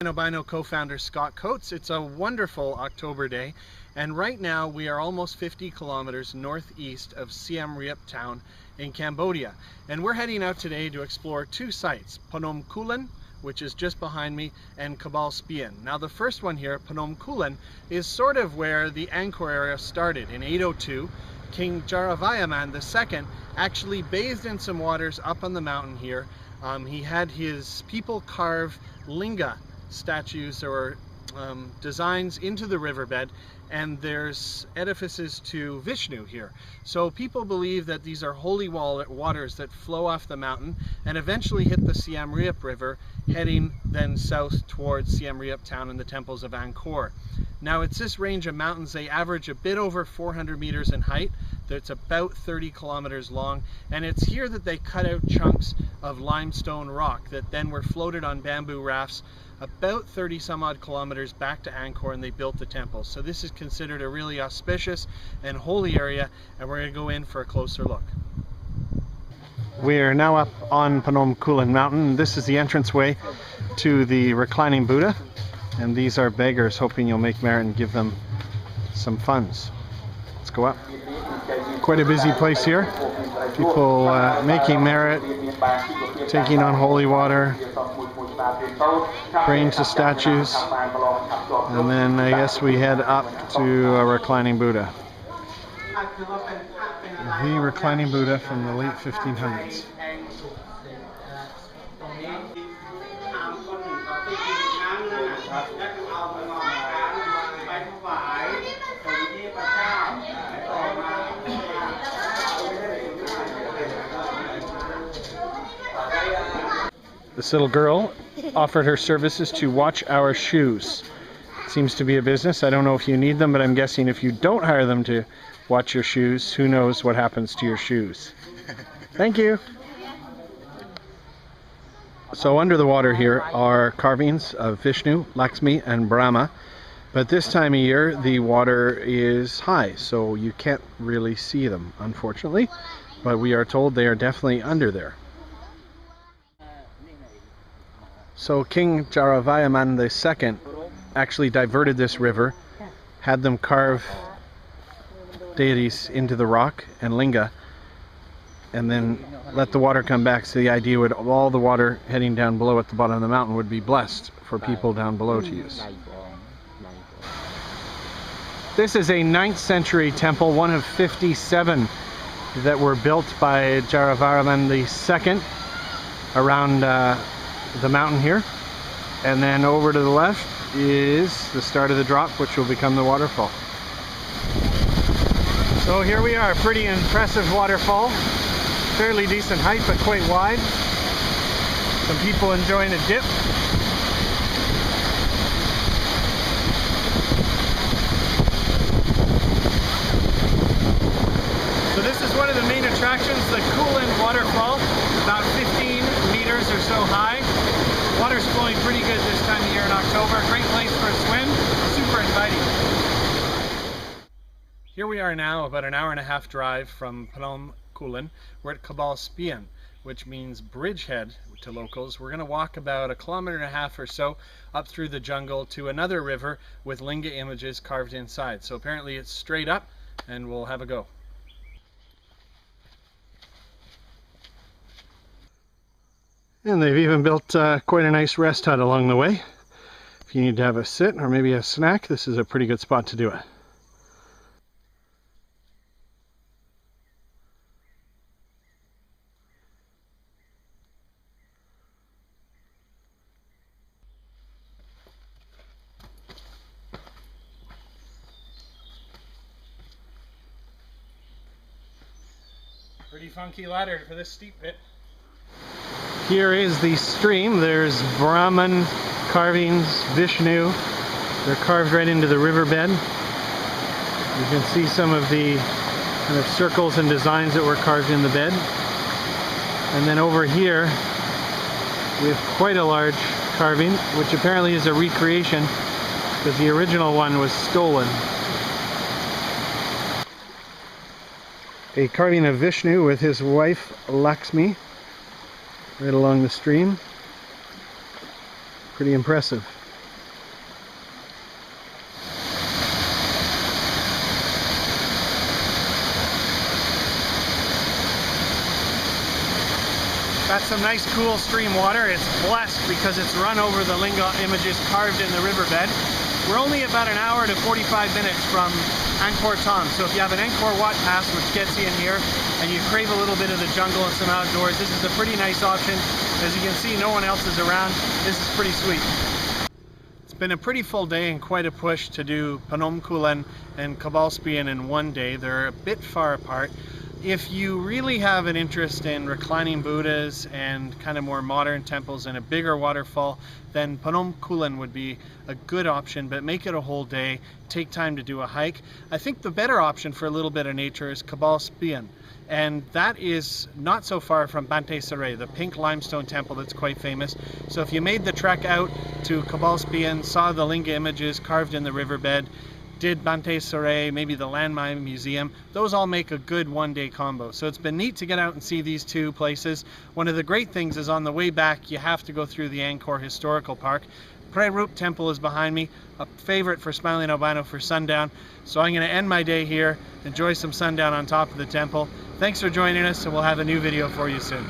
Albino co-founder Scott Coates. It's a wonderful October day, and right now we are almost 50 kilometers northeast of Siem Reap town in Cambodia, and we're heading out today to explore two sites, Phnom Kulen, which is just behind me, and Kbal Spean. Now the first one here, Phnom Kulen, is sort of where the Angkor area started. In 802, King Jayavarman II actually bathed in some waters up on the mountain here. He had his people carve linga statues or designs into the riverbed, and there's edifices to Vishnu here. So people believe that these are holy waters that flow off the mountain and eventually hit the Siem Reap River, heading then south towards Siem Reap town and the temples of Angkor. Now it's this range of mountains, they average a bit over 400 meters in height. It's about 30 kilometers long, and it's here that they cut out chunks of limestone rock that then were floated on bamboo rafts about 30 some odd kilometers back to Angkor, and they built the temple. So this is considered a really auspicious and holy area, and we're going to go in for a closer look. We are now up on Phnom Kulen mountain. This is the entranceway to the reclining Buddha, and these are beggars hoping you'll make merit and give them some funds. Let's go up. Quite a busy place here. People making merit, taking on holy water, praying to statues, and then I guess we head up to a reclining Buddha. The reclining Buddha from the late 1500s. This little girl offered her services to watch our shoes. Seems to be a business. I don't know if you need them, but I'm guessing if you don't hire them to watch your shoes, who knows what happens to your shoes. Thank you. So under the water here are carvings of Vishnu, Lakshmi, and Brahma. But this time of year the water is high, so you can't really see them, unfortunately. But we are told they are definitely under there. So King Jayavarman II actually diverted this river, had them carve deities into the rock and linga, and then let the water come back. So the idea would all the water heading down below at the bottom of the mountain would be blessed for people down below to use. This is a 9th century temple, one of 57 that were built by Jayavarman II around the mountain here. And then over to the left is the start of the drop, which will become the waterfall. So here we are, pretty impressive waterfall. Fairly decent height, but quite wide. Some people enjoying a dip. So this is one of the main attractions, the Kulen waterfall, about 15 meters or so high. Water's flowing pretty good this time of year in October. Great place for a swim, super inviting. Here we are now, about an hour and a half drive from Phnom Kulen. We're at Kbal Spean, which means bridgehead to locals. We're going to walk about 1.5 kilometers or so up through the jungle to another river with linga images carved inside. So apparently it's straight up, and we'll have a go. And they've even built quite a nice rest hut along the way. If you need to have a sit or maybe a snack, this is a pretty good spot to do it. Pretty funky ladder for this steep bit. Here is the stream. There's Brahman carvings, Vishnu. They're carved right into the riverbed. You can see some of the kind of circles and designs that were carved in the bed. And then over here we have quite a large carving, which apparently is a recreation because the original one was stolen. A carving of Vishnu with his wife Lakshmi right along the stream. Pretty impressive. Got some nice cool stream water. It's blessed because it's run over the linga images carved in the riverbed. We're only about an hour to 45 minutes from Angkor Thom, so if you have an Angkor Wat pass, which gets you in here, and you crave a little bit of the jungle and some outdoors, this is a pretty nice option. As you can see, no one else is around. This is pretty sweet. It's been a pretty full day and quite a push to do Phnom Kulen and Kbal Spean in one day. They're a bit far apart. If you really have an interest in reclining Buddhas and kind of more modern temples and a bigger waterfall, then Phnom Kulen would be a good option, but make it a whole day, take time to do a hike. I think the better option for a little bit of nature is Kbal Spean, and that is not so far from Bante Sarai, the pink limestone temple that's quite famous. So if you made the trek out to Kbal Spean, saw the linga images carved in the riverbed, did Bante Sarai, maybe the Landmine Museum, those all make a good one-day combo. So it's been neat to get out and see these two places. One of the great things is on the way back you have to go through the Angkor Historical Park. Siem Reap Temple is behind me, a favorite for smiling albino for sundown. So I'm going to end my day here, enjoy some sundown on top of the temple. Thanks for joining us, and we'll have a new video for you soon.